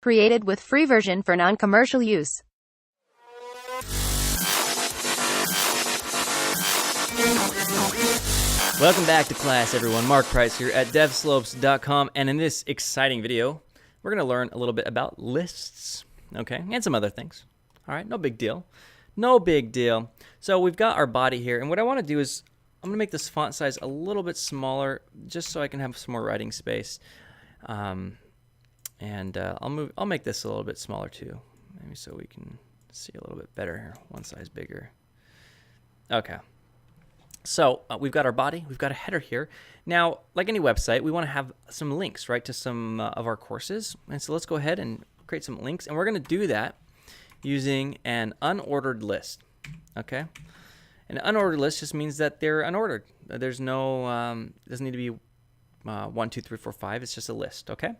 Created with free version for non-commercial use. Welcome back to class, everyone. Mark Price here at devslopes.com, and in this exciting video, we're going to learn a little bit about lists, okay, and some other things. All right, no big deal. No big deal. So we've got our body here, and what I want to do is I'm going to make this font size a little bit smaller just so I can have some more writing space. I'll make this a little bit smaller too, maybe so we can see a little bit better here. One size bigger. Okay. So we've got our body, we've got a header here. Now, like any website, we want to have some links, right, to some of our courses. And so let's go ahead and create some links. And we're going to do that using an unordered list, okay? An unordered list just means that they're unordered. There's no, doesn't need to be 1, 2, 3, 4, 5. It's just a list, okay?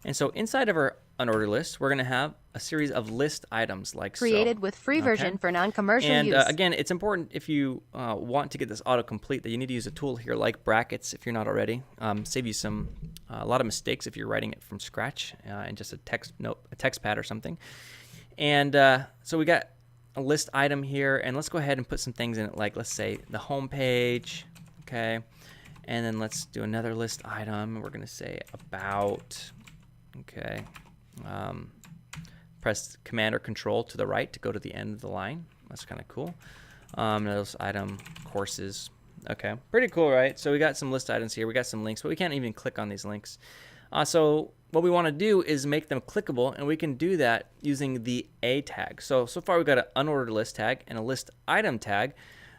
And so inside of our unordered list, we're going to have a series of list items like Created with free version for non-commercial use. And again, it's important if you want to get this autocomplete that you need to use a tool here like brackets if you're not already. Save you a lot of mistakes if you're writing it from scratch in just a text pad or something. And so we got a list item here, and let's go ahead and put some things in it, like let's say the home page, okay? And then let's do another list item. We're going to say about. Okay, press Command or Control to the right to go to the end of the line. That's kind of cool. Those item courses. Okay, pretty cool, right? So we got some list items here. We got some links, but we can't even click on these links. So what we want to do is make them clickable, and we can do that using the A tag. So far we've got an unordered list tag and a list item tag.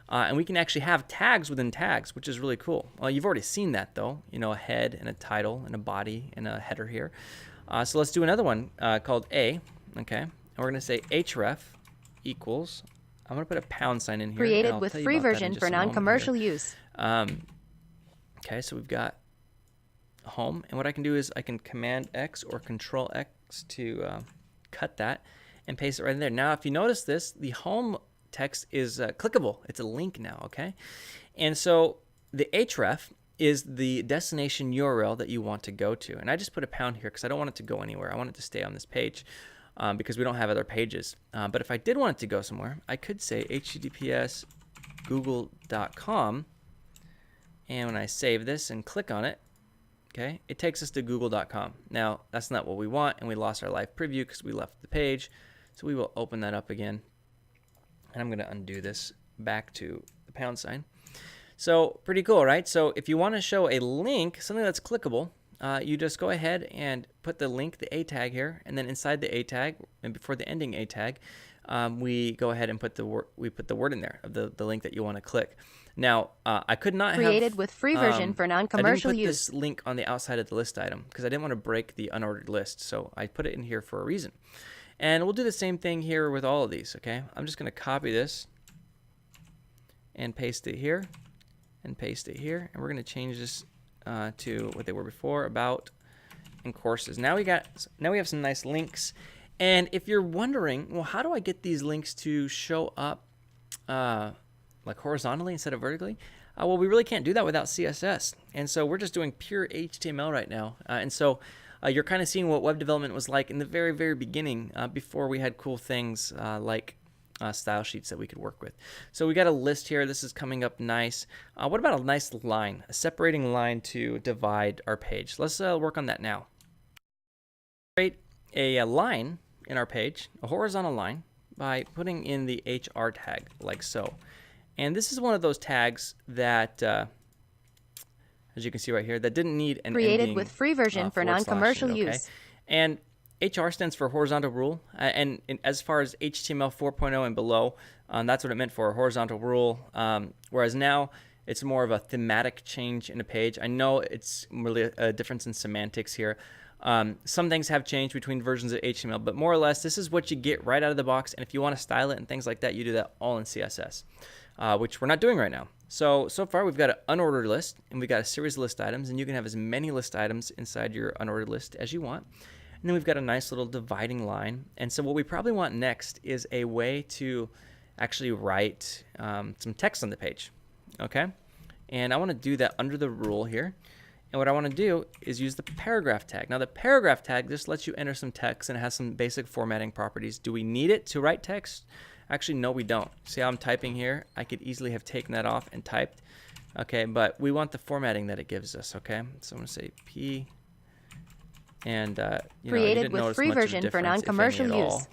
And we can actually have tags within tags, which is really cool. You've already seen that, though. You know, a head and a title and a body and a header here. So let's do another one called A, okay? And we're going to say href equals, I'm going to put a pound sign in here. Created with free version for non-commercial use. Okay, so we've got home. And what I can do is I can Command X or Control X to cut that and paste it right in there. Now, if you notice this, the home text is clickable. It's a link now, okay? And so the href is the destination URL that you want to go to. And I just put a pound here because I don't want it to go anywhere. I want it to stay on this page because we don't have other pages. But if I did want it to go somewhere, I could say https google.com. And when I save this and click on it, okay, it takes us to google.com. Now, that's not what we want, and we lost our live preview because we left the page. So we will open that up again. And I'm going to undo this back to the pound sign. So pretty cool, right? So if you want to show a link, something that's clickable, you just go ahead and put the link, the A tag here, and then inside the A tag, and before the ending A tag, we go ahead and put the word in there of the link that you want to click. Now, I could not Created with free version for non-commercial use. I didn't put this link on the outside of the list item because I didn't want to break the unordered list. So I put it in here for a reason. And we'll do the same thing here with all of these, okay? I'm just going to copy this and paste it here and paste it here. And we're going to change this to what they were before, about and courses. Now we have some nice links. And if you're wondering, well, how do I get these links to show up like horizontally instead of vertically? Well, we really can't do that without CSS. And so we're just doing pure HTML right now. And so you're kind of seeing what web development was like in the very, very beginning before we had cool things like style sheets that we could work with. So we got a list here. This is coming up nice. What about a nice line, a separating line to divide our page? Let's work on that now. Create a line in our page, a horizontal line, by putting in the HR tag like so. And this is one of those tags that as you can see right here, that didn't need an Created ending, with free version for non-commercial use. And HR stands for horizontal rule, and as far as HTML 4.0 and below, that's what it meant for, a horizontal rule. Whereas now it's more of a thematic change in a page. I know it's really a difference in semantics here. Some things have changed between versions of HTML, but more or less, this is what you get right out of the box. And if you want to style it and things like that, you do that all in CSS, which we're not doing right now. So far we've got an unordered list, and we've got a series of list items, and you can have as many list items inside your unordered list as you want. And then we've got a nice little dividing line. And so what we probably want next is a way to actually write some text on the page, okay? And I want to do that under the rule here. And what I want to do is use the paragraph tag. Now the paragraph tag just lets you enter some text and it has some basic formatting properties. Do we need it to write text? Actually, no, we don't. See how I'm typing here? I could easily have taken that off and typed. Okay, but we want the formatting that it gives us, okay? So I'm going to say P. And, you Created with free version for non-commercial use.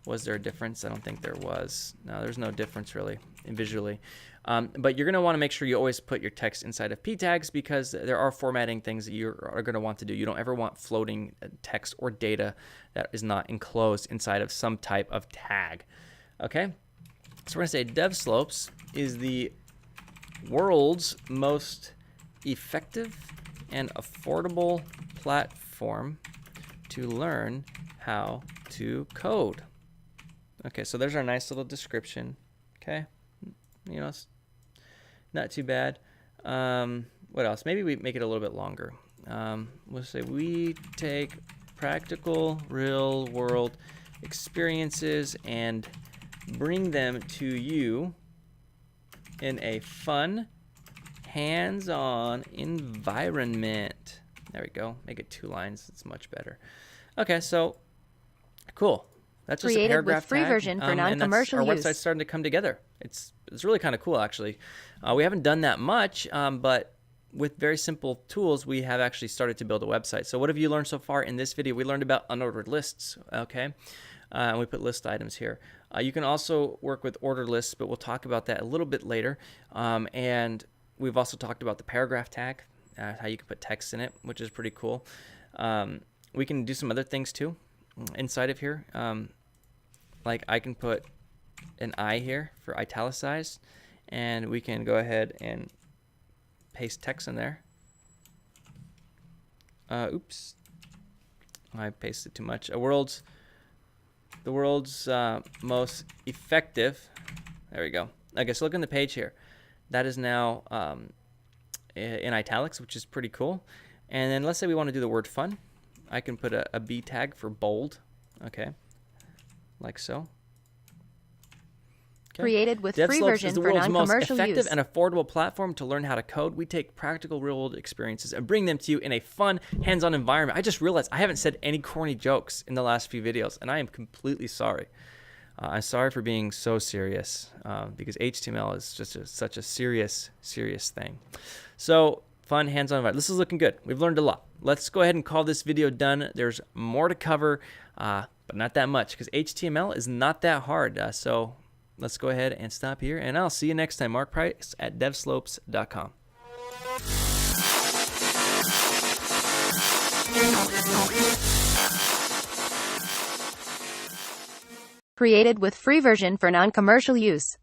Was there a difference? I don't think there was. No, there's no difference really visually. But you're going to want to make sure you always put your text inside of p tags because there are formatting things that you are going to want to do. You don't ever want floating text or data that is not enclosed inside of some type of tag. Okay? So we're going to say DevSlopes is the world's most effective and affordable platform to learn how to code. Okay, so there's our nice little description. Okay, you know, it's not too bad. What else? Maybe we make it a little bit longer. We'll say we take practical, real-world experiences and bring them to you in a fun, hands-on environment. There we go. Make it 2 lines. It's much better. Okay, so cool. That's just a paragraph with free tag, version for non-commercial our use. website's starting to come together. It's really kind of cool, actually. We haven't done that much, but with very simple tools, we have actually started to build a website. So what have you learned so far in this video? We learned about unordered lists, okay? And we put list items here. You can also work with ordered lists, but we'll talk about that a little bit later. And we've also talked about the paragraph tag, how you can put text in it, which is pretty cool. We can do some other things too inside of here. Like I can put an I here for italicized, and we can go ahead and paste text in there. Oops, I pasted too much. The world's most effective. There we go. Okay, so look on the page here. That is now in italics, which is pretty cool. And then let's say we want to do the word fun. I can put a B tag for bold. Okay, like so. Okay. Created with free DevSlopes version is the for world's most non-commercial effective use. and affordable platform to learn how to code. We take practical real-world experiences and bring them to you in a fun, hands-on environment. I just realized I haven't said any corny jokes in the last few videos, and I am completely sorry. I'm sorry for being so serious because HTML is just such a serious thing. So fun, hands-on environment. This is looking good. We've learned a lot. Let's go ahead and call this video done. There's more to cover, but not that much because HTML is not that hard. So let's go ahead and stop here, and I'll see you next time. Mark Price at devslopes.com. Created with free version for non-commercial use.